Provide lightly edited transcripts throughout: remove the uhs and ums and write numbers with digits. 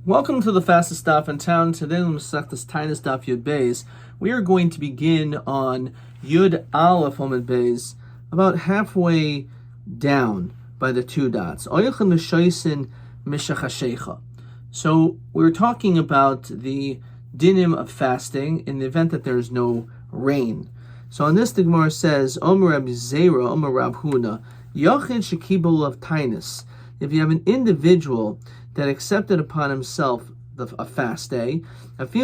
Welcome to the fastest stop in town. Today on Masechtas Taanit Daf Yud Beis, we are going to begin on Yud Aleph Amud Beis, about halfway down by the two dots. Oyechem Mishoisin Mishachashecha. So we're talking about the dinim of fasting in the event that there is no rain. So on this, the Gemara says, Omer Rabbi Zera, Omer Rab Huna, Yochid Shekibul of Tainus. If you have an individual that accepted upon himself a fast day, even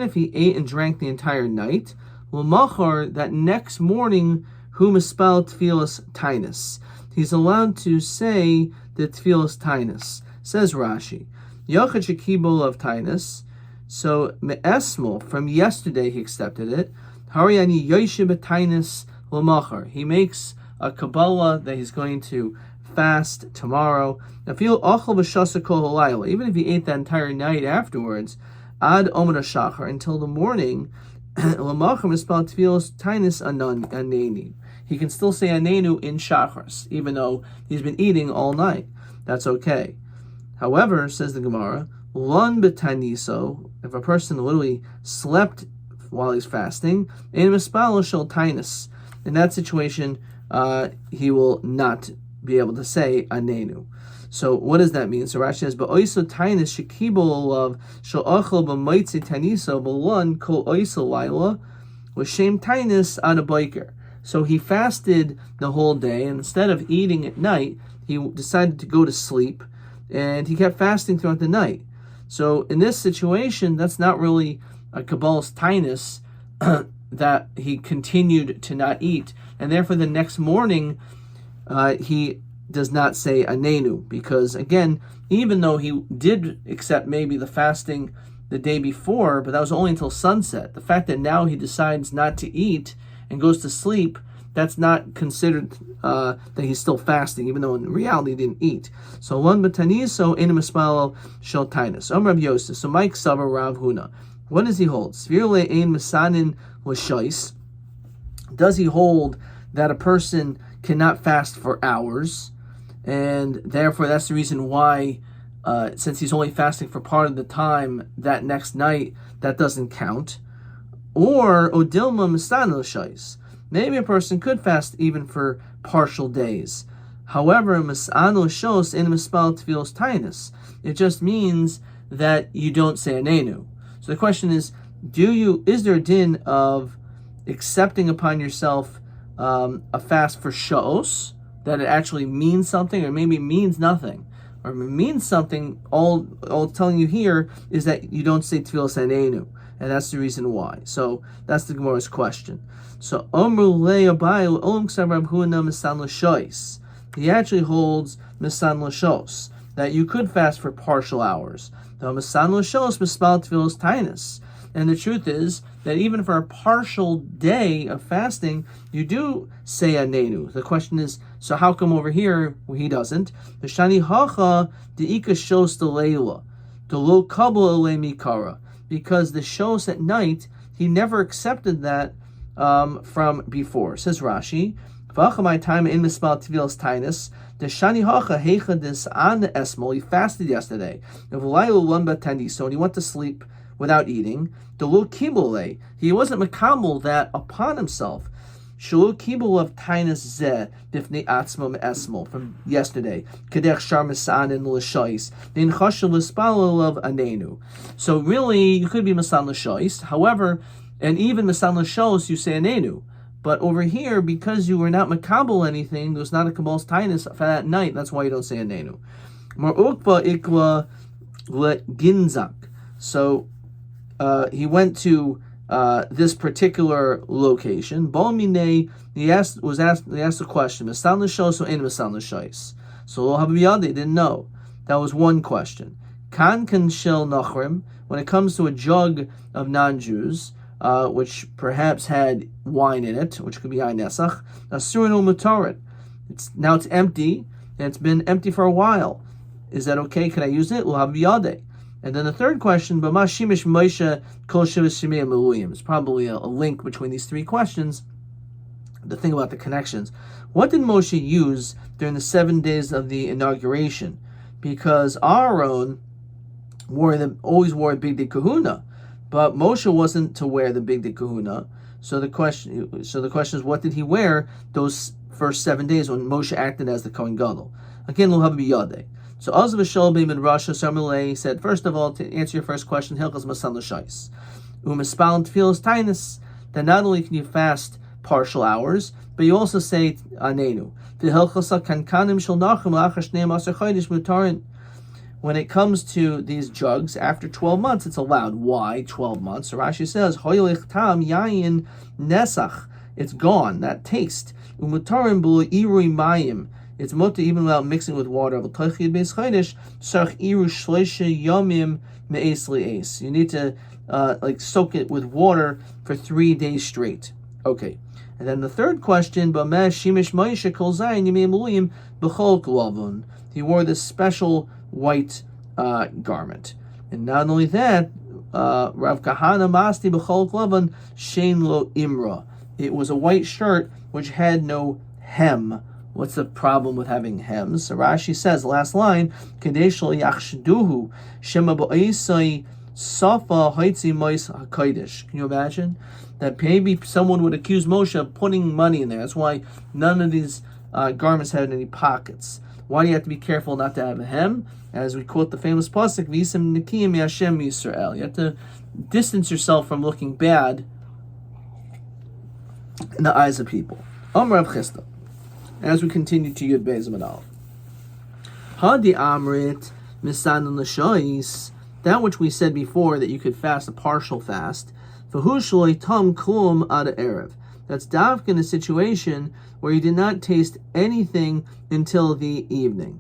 if he ate and drank the entire night, that next morning, he's allowed to say the tefillas tainus. Says Rashi, Yochid Shekibul of tainus. So me'esmol, from yesterday he accepted it. Hariani yoshib tainus l'machar. He makes a Kabbalah that he's going to fast tomorrow. Even if he ate that entire night afterwards, ad omer shachar, until the morning, he can still say anenu in shachars, even though he's been eating all night. That's okay. However, says the Gemara, lun betaniso, if a person literally slept while he's fasting, in mispal shel tainus, in that situation, he will not be able to say anenu. So what does that mean? So Rashi says, "Ba'oiso tainus shekibol of shel achol b'moitzi taniso b'lun kol oiso laila l'shem tainus ad boiker." So he fasted the whole day, and instead of eating at night, he decided to go to sleep, and he kept fasting throughout the night. So in this situation, that's not really a kabbalah's tainus that he continued to not eat, and therefore the next morning he does not say anenu, because again, even though he did accept maybe the fasting the day before, but that was only until sunset, the fact that now he decides not to eat and goes to sleep, that's not considered that he's still fasting, even though in reality he didn't eat. So one betaniso in mispalo shel tainus. Rabbi Yosef. So Mike Savar Rav Huna. What does he hold? Svirle ein misanin l'shois. Does he hold that a person cannot fast for hours, and therefore that's the reason why, since he's only fasting for part of the time that next night, that doesn't count? Or odilma misanin l'shois. Maybe a person could fast even for partial days. However, misanin l'shos in mispal tefillos tainus. It just means that you don't say anenu. So the question is, is there a din of accepting upon yourself a fast for shos, that it actually means something, or maybe means nothing, or it means something? All it's telling you here is that you don't say tefillas anenu, and that's the reason why. So that's the Gemara's question. So he actually holds misan l'shos, that you could fast for partial hours. And the truth is that even for a partial day of fasting, you do say anenu. The question is, so how come over here he doesn't? Because the shos at night, he never accepted that from before. Says Rashi, he fasted yesterday, so when he went to sleep without eating, he wasn't makabel that upon himself. From yesterday. So really, you could be masan l'shois. However, and even masan l'shos, you say anenu. But over here, because you were not makabel anything, there was not a kabbalah's tainus for that night. That's why you don't say anenu. So he went to this particular location. He asked the question, Masan l'shos or in Masan l'shos? So lo habiyade didn't know. That was one question. Kan shel nachrim, when it comes to a jug of non-Jews, which perhaps had wine in it, which could be ayin nesach, asurin u'mutarit. Now it's empty, and it's been empty for a while. Is that okay? Can I use it? Lo habiyade. And then the third question, B'ma shimish Moshe kol shivas shemei meluyim. It's probably a link between these three questions. The thing about the connections. What did Moshe use during the 7 days of the inauguration? because Aaron always wore a big kahuna, but Moshe wasn't to wear the big kahuna. So the question is, what did he wear those first 7 days when Moshe acted as the Kohen Gadol? Again, lo have biyadeh. So Azv Shol ben Rasha Sarmalei said, first of all, to answer your first question, Hilchas Masan L'Shais. U'mispal Tfilas Tainus, that not only can you fast partial hours, but you also say Anenu. When it comes to these drugs, after 12 months, it's allowed. Why 12 months? So Rashi says, Hoylich tam yayin nesach. It's gone, that taste. Umutarim b'lo irui mayim. It's mutter even without mixing with water. You need to soak it with water for 3 days straight. Okay. And then the third question, he wore this special white garment. And not only that, Rav Kahana Masti B'chol Klavan Shein Lo Imra. It was a white shirt which had no hem. What's the problem with having hems? So Rashi says, last line, Kadesh Lo Yachshduhu Shema Ba'isai Safa Haitzi Mois HaKodesh. Can you imagine? That maybe someone would accuse Moshe of putting money in there. That's why none of these garments had any pockets. Why do you have to be careful not to have a hem? As we quote the famous pasuk, V'isem Nikiyim Yashem Yisrael. You have to distance yourself from looking bad in the eyes of people. Rav Chisda. As we continue to Yud Beis Amud Aleph. Hadi Amrit Misan L'Shois. That which we said before, that you could fast a partial fast. That's davka in a situation where you did not taste anything until the evening.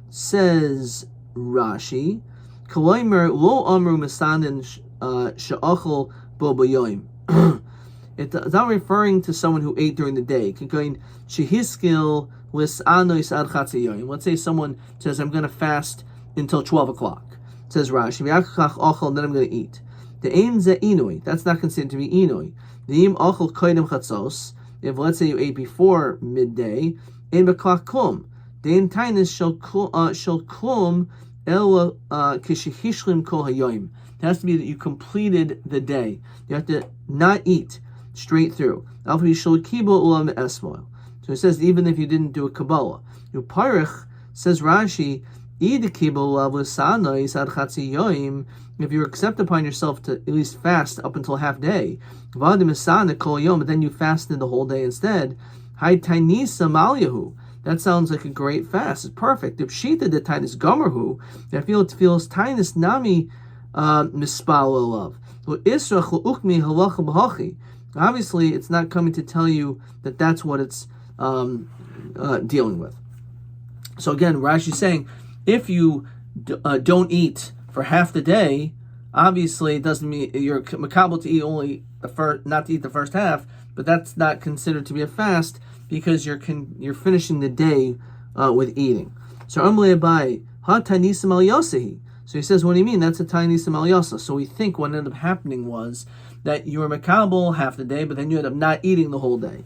Says Rashi, it's not referring to someone who ate during the day. Let's say someone says, I'm going to fast until 12 o'clock. Says Rashi, and then I'm going to eat. The ein ze inui, that's not considered to be inui. The im achol koydem chatzos, if let's say you ate before midday, ein beklach klum. The ein tainus shel klum el kishihishlim kol hayoim. It has to be that you completed the day. You have to not eat straight through. Alfi shel kibo ulam esmoil. So it says even if you didn't do a Kabbalah. Uparich, says Rashi, if you accept upon yourself to at least fast up until half day, but then you fasted the whole day instead, that sounds like a great fast. It's perfect. If Shita the Tainus Gomerhu, I feel it feels Tainus Nami Mispal love. Obviously, it's not coming to tell you that that's what it's dealing with. So again, Rashi is saying, if you don't eat for half the day, obviously it doesn't mean you're makabel to eat only not to eat the first half, but that's not considered to be a fast because you're finishing the day with eating. So Amle Abai ha tanisam al yosehi. So he says, what do you mean? That's a tanisam al yosa. So we think what ended up happening was that you were makabel half the day, but then you ended up not eating the whole day.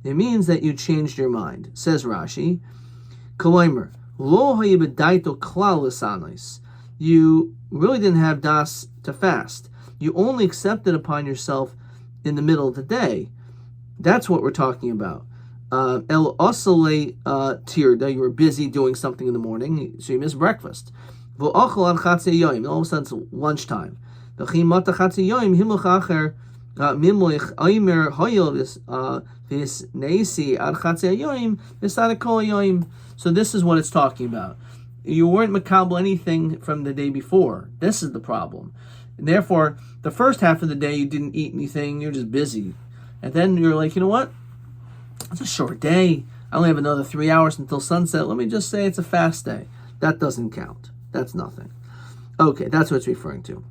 It means that you changed your mind. Says Rashi, you really didn't have das to fast. You only accepted upon yourself in the middle of the day. That's what we're talking about. El osale tirda, you were busy doing something in the morning, so you missed breakfast. And all of a sudden it's lunchtime. So this is what it's talking about. You weren't makabel anything from the day before. This is the problem. And therefore, the first half of the day you didn't eat anything, you're just busy. And then you're like, you know what? It's a short day. I only have another 3 hours until sunset. Let me just say it's a fast day. That doesn't count. That's nothing. Okay, that's what it's referring to.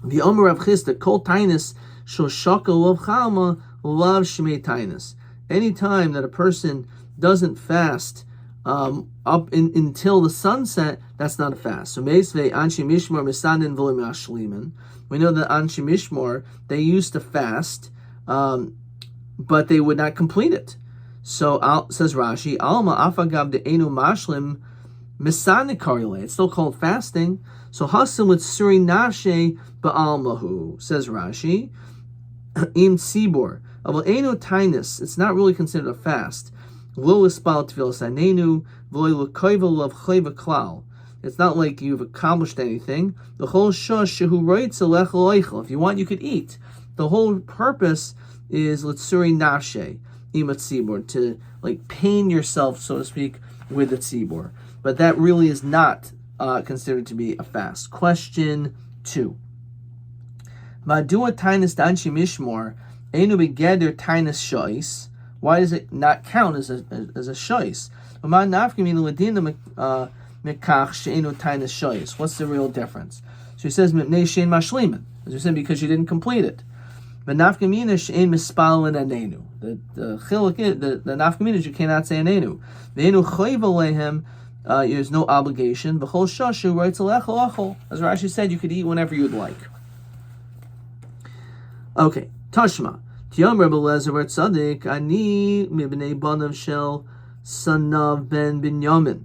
The Omer of Chisda, Kol Tainus, Shoshaka Lov Chalma, Love Shmei Tainus. Any time that a person doesn't fast until the sunset, that's not a fast. So Meisvei Anshi Mishmor Misanin Volim Ashliman. We know that Anshi Mishmor, they used to fast, but they would not complete it. So says Rashi, Alma afagav de enu mashlim misanikariole. It's still called fasting. So hasim with suri nashe ba'almahu, says Rashi, im tzibor. Aval enu tainus. It's not really considered a fast. Lo ispal tefillas anenu v'lo l'koivel of chayva klal. It's not like you've accomplished anything. The whole shush shehu roitz alech loichel. If you want, you could eat. The whole purpose is l'tsuri nashe imat tzibor, to like pain yourself, so to speak, with the tzibor. But that really is not considered to be a fast. Question 2. Madua tainus danshi mishmor enu begeder tainus shois. Why does it not count as a shois? What's the real difference? So he says, as we said, because you didn't complete it. The nafkamina is you cannot say anenu. There's no obligation. As Rashi said, you could eat whenever you'd like. Okay, Tashma. Tiyam Rebbe Lezer Tzadik ani mibnei banav shel sanav ben Binyamin.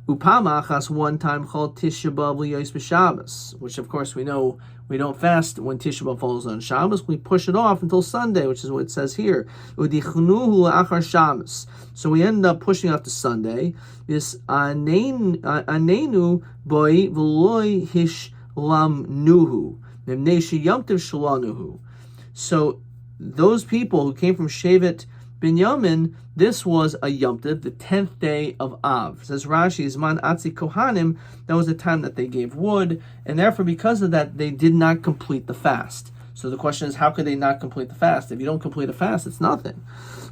Upamachas one time called Tisha B'av liyos b'Shabbos, which of course we know we don't fast when Tisha B'av falls on Shabbos. We push it off until Sunday, which is what it says here. Udichnuhu la'achar Shabbos. So we end up pushing off to Sunday. This anenu boy v'loy hishlamnuhu memnei sheyamtiv shalanuhu. So those people who came from Shevet Binyamin, this was a Yom Tov, the 10th day of Av. Says Rashi, Zman Atzi Kohanim, that was the time that they gave wood, and therefore because of that, they did not complete the fast. So the question is, how could they not complete the fast? If you don't complete a fast, it's nothing.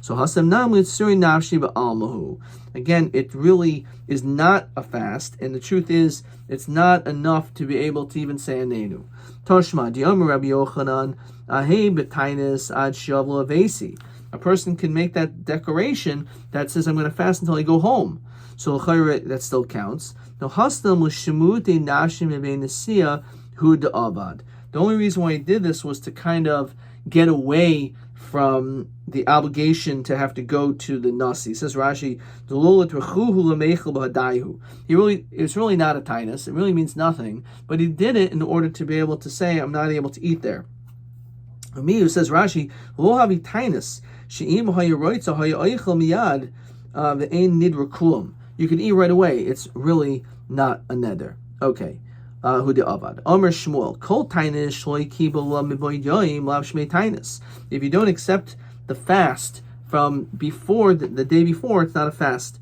So Hasem Nam Litzuri Nafshi Ba'almahu. Again, it really is not a fast, and the truth is, it's not enough to be able to even say Anenu. Toshma, Diyomer Rabbi Yochanan, Ahei B'tainis Ad Shavla Avesi. A person can make that declaration that says, I'm going to fast until I go home. So that still counts. Now, Hastam L'Shemute Nashim Ebenesia Hu Da'avad. The only reason why he did this was to kind of get away from the obligation to have to go to the Nasi. It says Rashi, it's really not a tainus. It really means nothing. But he did it in order to be able to say, I'm not able to eat there. Miyu says Rashi, lo havi tainus. You can eat right away. It's really not a neder. Okay. If you don't accept the fast from before the day before, it's not a fast.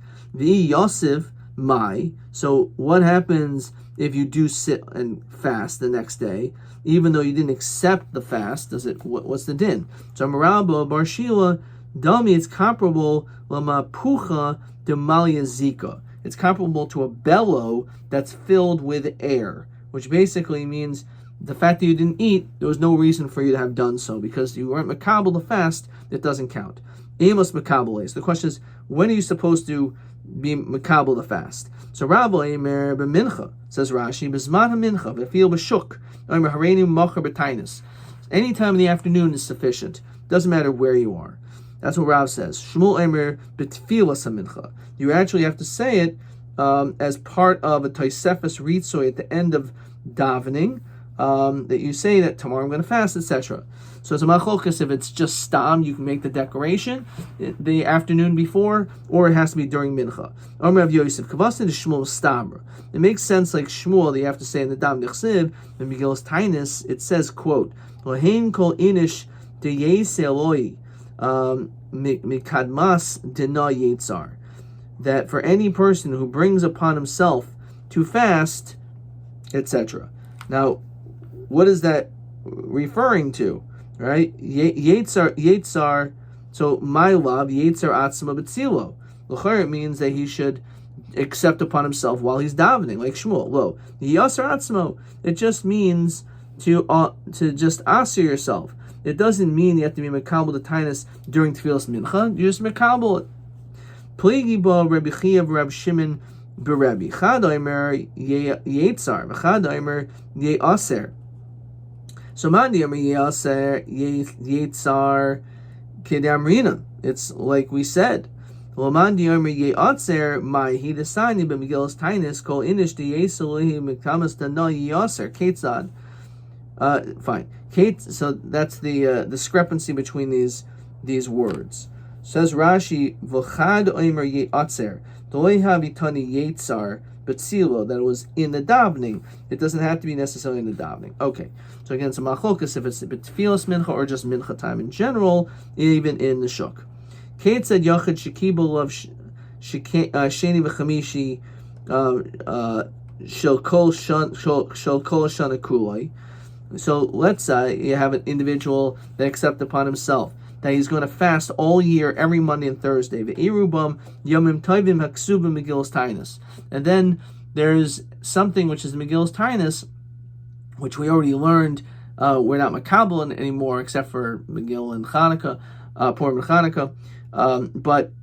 So what happens if you do sit and fast the next day, even though you didn't accept the fast? What's the din? So Marabo Barshila Dami, it's comparable Lamapucha de Zika. It's comparable to a bellow that's filled with air, which basically means the fact that you didn't eat, there was no reason for you to have done so, because you weren't makabel the fast, it doesn't count. Amos makabeles. The question is, when are you supposed to be makabel the fast? So Rabbi Emer b'mincha, says Rashi, b'zman ha-mincha, v'fil b'shuk, Emer hareinu mocher b'tainis. Any time in the afternoon is sufficient. Doesn't matter where you are. That's what Rav says. Shmuel Emer b'tfilas ha-mincha. You actually have to say it as part of a Tosefes Ritzoy at the end of davening, that you say that tomorrow I'm going to fast, etc. So it's a machokas if it's just stam, you can make the declaration the afternoon before, or it has to be during mincha. Omer of Yosef Kavasin is Shmuel Stamra. It makes sense like Shmuel that you have to say in the Dam Nechsiv, in Megillus Tainus, it says, quote, Lohein kol inish de yese eloi mikadmas dena yetzar. That for any person who brings upon himself to fast, etc. Now, what is that referring to? Right? Yetzar, so my love, Yetzar atzma b'tzilo. L'chayr, it means that he should accept upon himself while he's davening, like Shmuel. Lo, Yasar atzmo, it just means to just answer yourself. It doesn't mean you have to be mekabel the tainus during tefillas mincha. You just mekabel it. Pligi bo Rabbi Chiyav Rab Shimon b'Rabbi. Chad omer Yetzar, v'chad omer Yeaser. So Mandi omer Yeaser Yetzar kedamrina. it's like we said. Fine. Keitz so that's the discrepancy between these words. Says Rashi, V'chad oimer ye'atzer, doy havitani yetzar, betzilo, that it was in the davening. It doesn't have to be necessarily in the davening. Okay, so again, it's a machlokas if it's tefillas mincha or just mincha time in general, even in the shuk. Kate said Yachid Shekibul of Sheni v'chamishi shel kol shana kuloi. So let's say you have an individual that accepts upon himself that he's going to fast all year, every Monday and Thursday. Ve'erubam yomim tovim haksubim Megillas Taanit. And then there's something which is Megillas Taanit, which we already learned. We're not makabel anymore, except for Megillah and Chanukah, Purim and Chanukah. But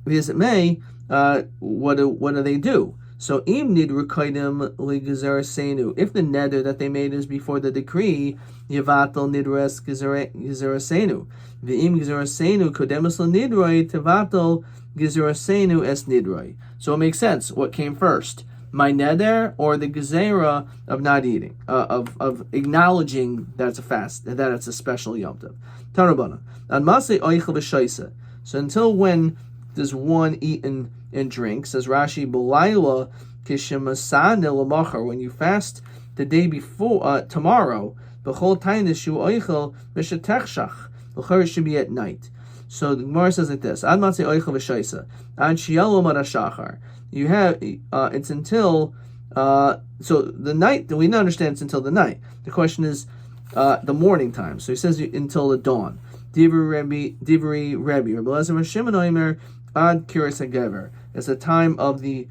as it may, what do they do? So im nidru kaidim ligazarasenu. If the neder that they made is before the decree, yavatal nidres gazarasenu. V'im gazarasenu kodemus nidroi tevatal gazarasenu es nidroi. So it makes sense. What came first, my neder or the gezerah of not eating, of acknowledging that it's a fast, that it's a special Yom Tov. Tarabana. Anmasei oichel v'shaisa. So until when does one eat and drink? Says Rashi, B'layla kishemasane l'machar. When you fast the day before, tomorrow, b'chol tainus shu oichel v'shetechshach. L'char should be at night. So the Gemara says like this: Ad matzei oichel v'shaisa. Ad shialo marashachar. You have it's until so the night. We don't understand it's until the night. The question is the morning time. So he says until the dawn. Divri Rabbi Elazar Shimon Omer ad kiras hagever. It's the time of the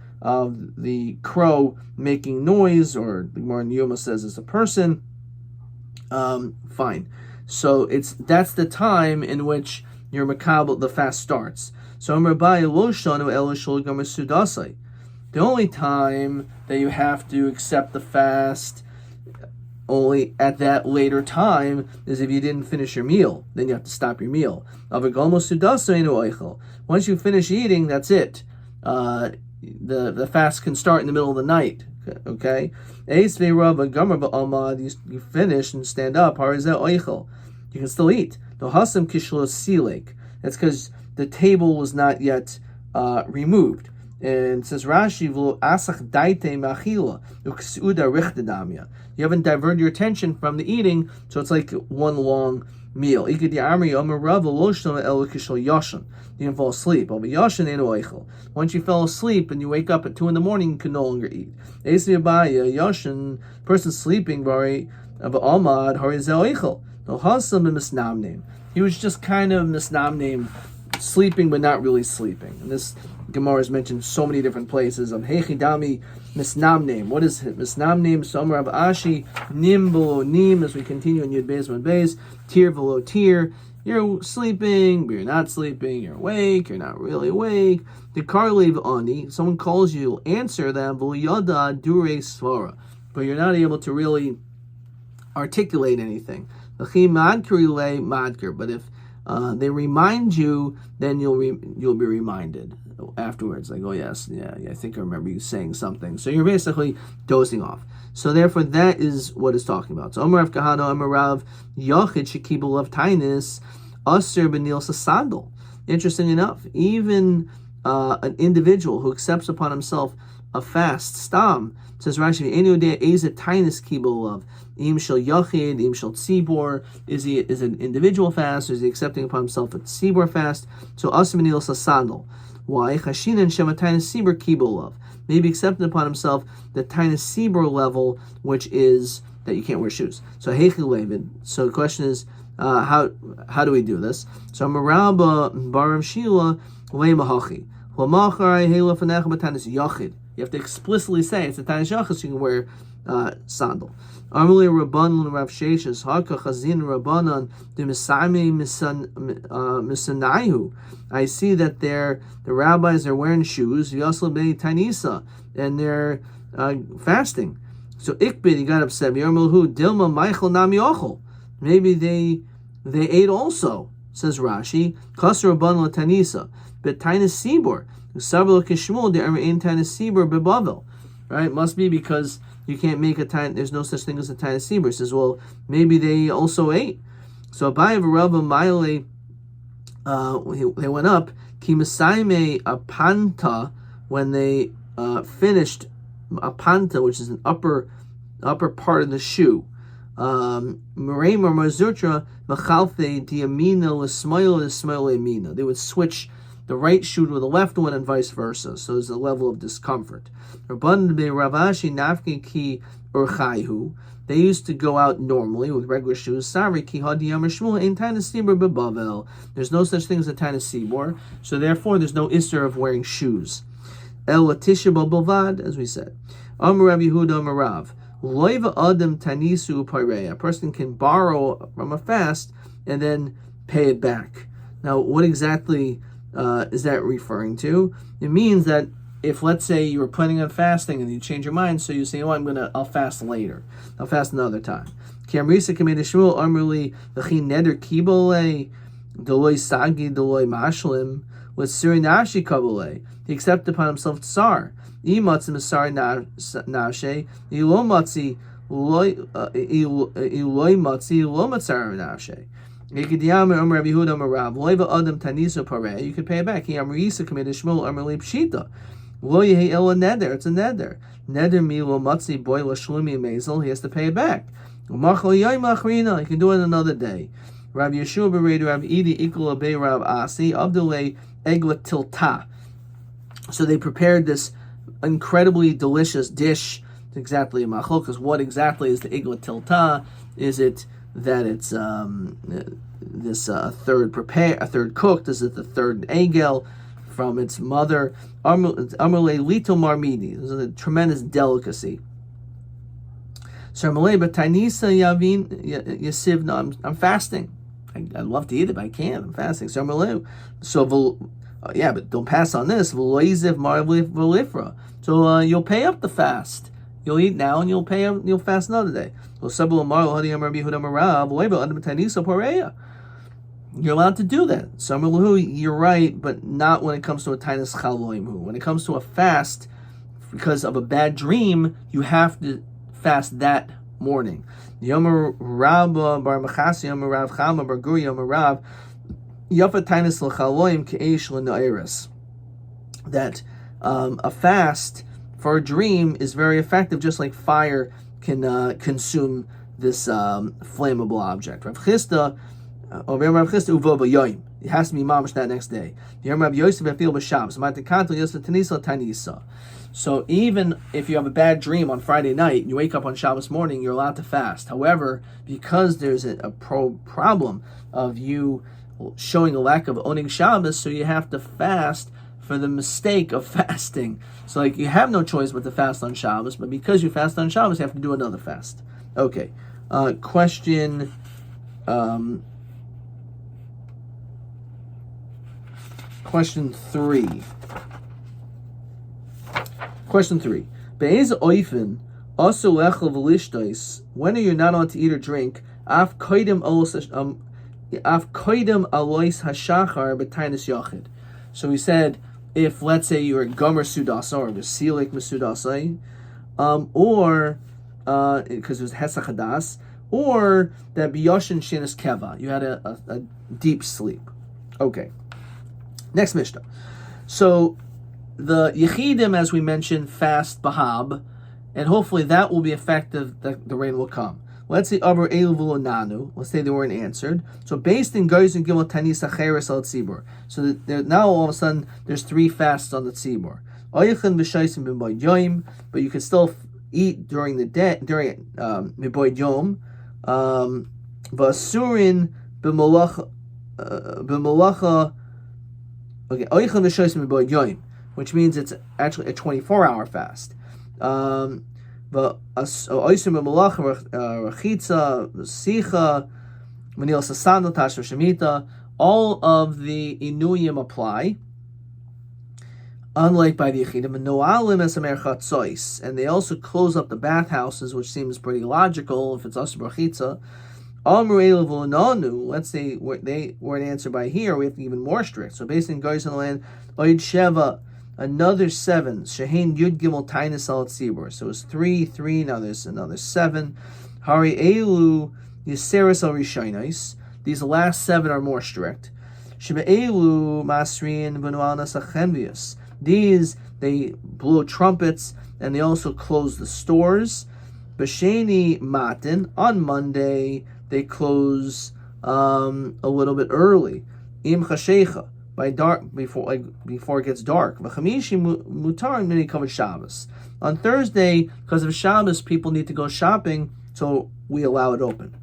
crow making noise, or the Gemara in Yomi says it's a person. Fine. So that's the time in which your makabel, the fast starts. So Rabbi lo shanu el shul gomer sudasai. The only time that you have to accept the fast only at that later time is if you didn't finish your meal. Then you have to stop your meal. Once you finish eating, that's it. The fast can start in the middle of the night. Okay? You finish and stand up. You can still eat. That's because the table was not yet removed. And it says Rashi, you haven't diverted your attention from the eating, so it's like one long meal. You can fall asleep. Once you fell asleep and you wake up at 2 a.m, you can no longer eat. Person sleeping, he was just kind of misnamnim, sleeping but not really sleeping. And this Gemara is mentioned so many different places. Of Hechidami misnamnim. What is it? Misnamnim, Somer of Ashi, Nim below Nim, as we continue in Yud Beis Yud Beis, Tir below Tir. You're sleeping, but you're not sleeping. You're awake, you're not really awake. The Karlev Ani, someone calls you, answer them, V'yada Dure Svara. But you're not able to really articulate anything. But if they remind you, then you'll be reminded afterwards. Like, oh yes, yeah, I think I remember you saying something. So you're basically dozing off. So therefore, that is what it's talking about. So Omer Rav Kahana, Omer Rav Yochid Shekibul of Tainus Aser Benil Sasandal. Interesting enough, even an individual who accepts upon himself a fast, stam, says Rashi, Enu de Eza Tainus Kibul of Im Shel Yochid, Im Shel Tzibor. Is an individual fast, or is he accepting upon himself a Tzibor fast? So Aser Benil Sasandal. Why? Chashinan Shema Tainus Sibor Kibul of. Maybe accepting upon himself the Tainus Sibor level, which is that you can't wear shoes. So Heichel Levin. So the question is, how do we do this? So Maraba Baram Shila Lemahachi. Lamachar Hela Fanech Batanis Yachid. You have to explicitly say it's a Tainus Yachid, so you can wear sandal. Armuli Rabbanan Rav Sheshes Haka Chazin Rabbanan the Misami Misanayu. I see that the rabbis are wearing shoes. Yasla Bei Tainisa, and they're fasting. So Ikbid, he got upset. Yarmulhu Dilma Michael Nami Ochel. Maybe they ate also. says Rashi, Kasar Rabban Tanisa, but Tainus Sibor, Sabel Kishmul, the Arin Tainus Sibor Bebavel. Right? Must be because you can't make a Tainus, there's no such thing as a Tainus Sibor. Says, well, maybe they also ate. So Abaye Rabba Maile, they went up, Kimasaime Apanta, when they finished Apanta, which is an upper part of the shoe. Merema Mazutra Machalfe Diamina Lismail Lismail Emina. They would switch the right shoe to the left one and vice versa. So there's a level of discomfort. Ravashi Nafki Ki Urchaihu. They used to go out normally with regular shoes. Savri Ki Hadiyam Shmuel in Tainus Sibor Bebavel. There's no such thing as a Tainus Sibor. So therefore there's no Isser of wearing shoes. El Latisha Bavad, as we said. Amar Rabbi Yehuda Amar Rav. Loiva Adam Tanisu Pareya. A person can borrow from a fast and then pay it back. Now, what exactly is that referring to? It means that if, let's say, you were planning on fasting and you change your mind, so you say, "Oh, I'll fast later. I'll fast another time." Kamrisa Kameda Shmuel Amrli V'chi Neder Kibole Doloi Sagi Doloi Mashlim with Surinashi Kabole. He accepted upon himself tsar. Imatzi Masar Nashe Ilomotzi Iloi Matzi Ilomatzar Nashe. You could pay it back. It's a neder. Neder milo matzi boy lashlumi mazel. He has to pay it back. He can do it another day. Rabbi Yeshua beredu Rabbi Idi ikul abei Rav Asi Abdulay egla tilta. So they prepared this incredibly delicious dish. It's exactly a machol, because what exactly is the egla tilta? Is it that it's a third cooked? Is it the third egel from its mother? Amrle lito marmidi. This is a tremendous delicacy. So but Tainisa yavin yasivna. I'm fasting. I'd love to eat it, but I can't. I'm fasting. So but don't pass on this. So you'll pay up the fast. You'll eat now and you'll fast another day. You're allowed to do that. You're right, but not when it comes to a Tainus Chaloimhu. When it comes to a fast, because of a bad dream, you have to fast that morning. Yomer Rabba Bar Machasi Yomer Rav Chama Bar Guri Yomer Rav Yafa Tainus L'Chaloim Ke'esh L'Nairis. That a fast for a dream is very effective, just like fire can consume this flammable object. Rav Chisda, Rav Chisda Uvo B'Yoyim. It has to be mamash that next day. Rav Yosef Efil B'Shabbos. Ma'atekanto Yosef Tanisa Tanisa. So even if you have a bad dream on Friday night, and you wake up on Shabbos morning, you're allowed to fast. However, because there's a problem of you showing a lack of owning Shabbos, so you have to fast for the mistake of fasting. So you have no choice but to fast on Shabbos, but because you fast on Shabbos, you have to do another fast. Okay. Question 3. Question 3. Be'ez oifen also lechel v'lishtais. When are you not allowed to eat or drink? Af koidem alois hashachar b'tainus yachid. So he said, if let's say you were gomer sudasa or v'silik mesudasai, or because it was hesach hadas, or that biyoshin shinas keva, you had a deep sleep. Okay. Next Mishnah. So the Yechidim, as we mentioned, fast Bahab, and hopefully that will be effective, that the rain will come. Let's say Aber Eluvulo Nanu. Let's say they weren't answered. So based in Goyz and Gimel Tanis Acheres al Tzibur. So now all of a sudden there's 3 fasts on the Tzibur. Oyichin v'shaisim b'boy yom, but you can still eat during the day, during b'boy yom. V'asurin b'molacha. Okay, oyichin v'shaisim b'boy yom, which means it's actually a 24-hour fast. But oysim b'molacha rachitza sicha v'nil sasano tashva shemita. All of the inuyim apply. Unlike by the Yechidim, and they also close up the bathhouses, which seems pretty logical if it's asur b'rachitza, Let's say they weren't answered by here, we have to be even more strict. So basically in guys in the land, Oid Sheva, another 7. Shehain Yud Gimel Tainus Al Tzibur. So it's 3, now there's another 7. Hari Elu Yiseris Al Rishainis. These last 7 are more strict. Sheba Elu Masrin Benuanas Achenvius. These, they blow trumpets and they also close the stores. B'Sheni Matin, on Monday, they close a little bit early. Im Chashecha, by dark, before it gets dark. V'Chamishi Mutar and Mini covered Shabbos. On Thursday, because of Shabbos, people need to go shopping, so we allow it open.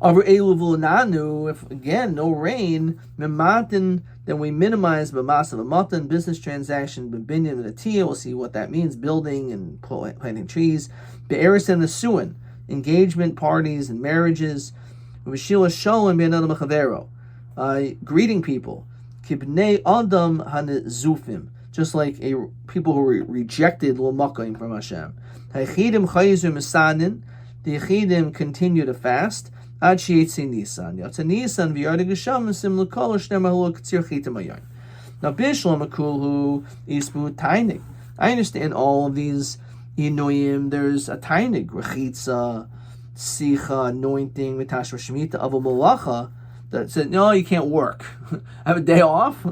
Over Eluvulnanu, if again no rain, Mimatin, then we minimize B'Mas of a Matan, business transaction, B'Binyan and a Tia, we'll see what that means, building and planting trees. Be'eris and the Suin, engagement parties and marriages. V'Shila Shalom Be'anadam Chavero, greeting people. Kibnei Adam Hanezufim, just like people who rejected L'Makayim from Hashem. Ha'ichidim Chayizum Misanin, the Yechidim continue to fast. Ad Sheyetzi Nisan. Yatsa Nisan v'yarda Gesham sim l'kol shnem ha'lu k'tzir chitim hayon. Now Bishlam Akulhu Isbu Tainig. I understand all of these Inuyim. There's a Tainig, Rechitza, Sicha, anointing, Mitashva Shemitah, of a Malacha that said, no, you can't work. Have a day off?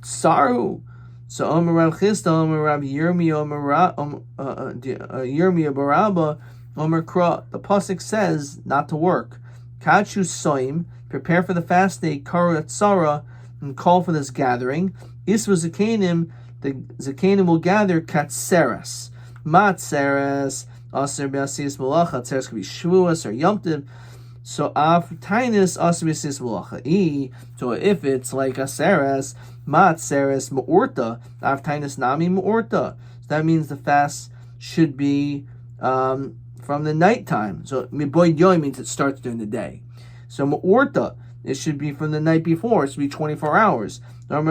Saru. So Omer Rav Chisda, Omer Rav Yirmiyah, Yirmiyah Barabba, Omer Kra. The pasuk says not to work. Kachu Soim, prepare for the fast day, Kara Tzara, and call for this gathering. Isva Zakanim, the Zakanim will gather Katseres. Matseres, Aser Be'asis Malacha, Tzeres could be Shvuas or Yomtiv. So Av Tainus Aser Be'asis Malacha. So if it's like Aseres, Matseres Mu'urta, Av Tainus Nami Mu'urta. So that means the fast should be from the nighttime. So Miboy Yomi means it starts during the day. So Mu'urta, it should be from the night before. It should be 24 hours. What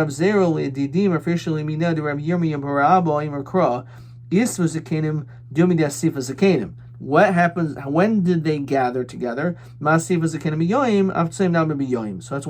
happens? When did they gather together? So that's why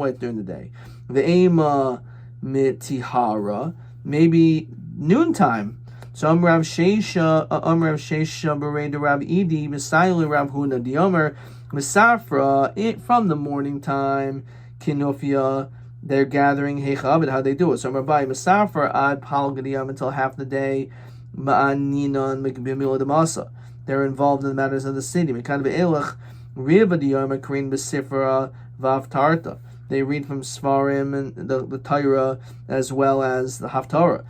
it's during the day. The Ema Mitihara, maybe noontime. So Rav Sheisha Berei Rav Idi Misayli Rav Huna Diomer Misafra, from the morning time Kinofia, they're gathering Hechavid, how they do it. So Rabbi Misafra Ad Palgadiyam until half the day Ma'aninon Mikbimila Damasa. They're involved in the matters of the city. Mekan Ve'elach Riva Diomer Karin Besifra Vav Tarta. They read from Svarim and the Torah as well as the Haftarah.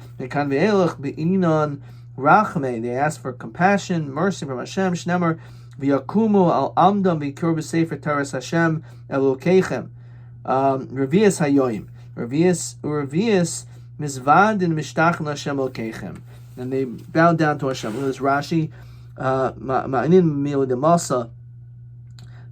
They ask for compassion, mercy from Hashem. Shnemer v'yakumu al amdam v'kur b'sefer Taras Hashem Elokeichem. Revius hayoim. Revius mizvadin mishtachin Hashem Elokeichem. And they bow down to Hashem. This Rashi, ma'anin mili demasa.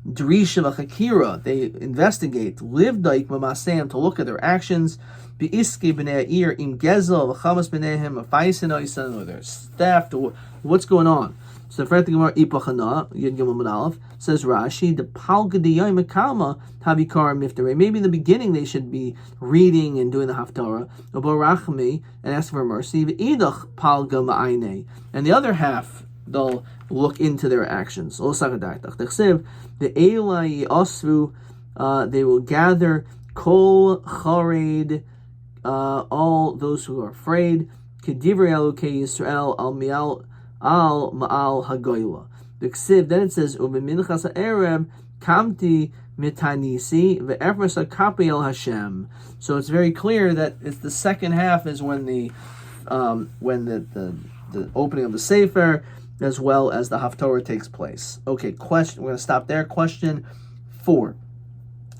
Drisha v'chakira, they investigate. Live daik mamasem, to look at their actions. Be'iske b'nei ir im gezel v'chamas b'neihem afaisin oisan, or their staff. To what's going on? So the first Gemara Ipachana Yud Gimel Aleph says Rashi the Palgadiyai Mekama Habikar Miftare. Maybe in the beginning they should be reading and doing the Haftarah. Oborachmi, and ask for mercy. V'idach Palga Ma'aine, and the other half they'll look into their actions. The Elai Osru, they will gather Kol Chared, all those who are afraid. Kedivrei Elokei Yisrael al Ma'al Hagoyla. The Ksiv, then it says Ubeminchas Ha'ereb Kamti Mitanisi Ve'efras HaKapi El Hashem. So it's very clear that it's the second half is when the opening of the Sefer as well as the Haftorah takes place. Okay, question. We're going to stop there. Question 4.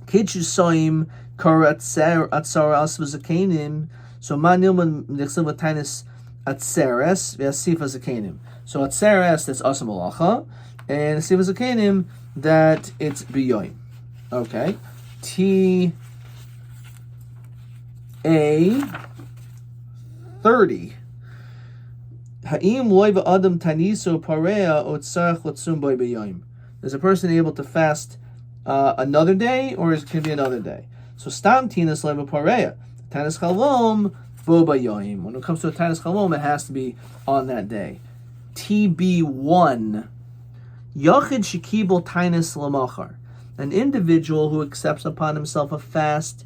Kitchu Soim Kara Atzara Asva Zakanim. So Manilman Nixil Vatanis Atzeres V'Asifa Zakanim. So Atzeres, that's Asa Malacha, and Asifa Zakanim, that it's Biyoim. Okay. T.A. 30. Ha'im loiva adam taniso parea otzarach latzum boy b'yoyim. Is a person able to fast another day, or is it going to be another day? So stam tinas leva pareya. Tanis chalom boba yoim. When it comes to a tanis chalom, it has to be on that day. TB1. Yachid shekibel tanis lamachar. An individual who accepts upon himself a fast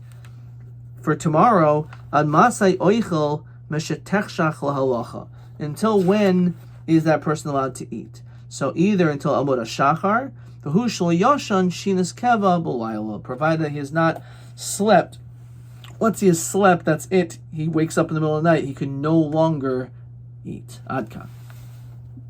for tomorrow, ad masai oichel meshetechshach lahalacha. Until when is that person allowed to eat? So either until Amud HaShachar, v'hu shlo yoshan shinas keva b'layla, provided he has not slept. Once he has slept, that's it. He wakes up in the middle of the night, he can no longer eat. Adkan.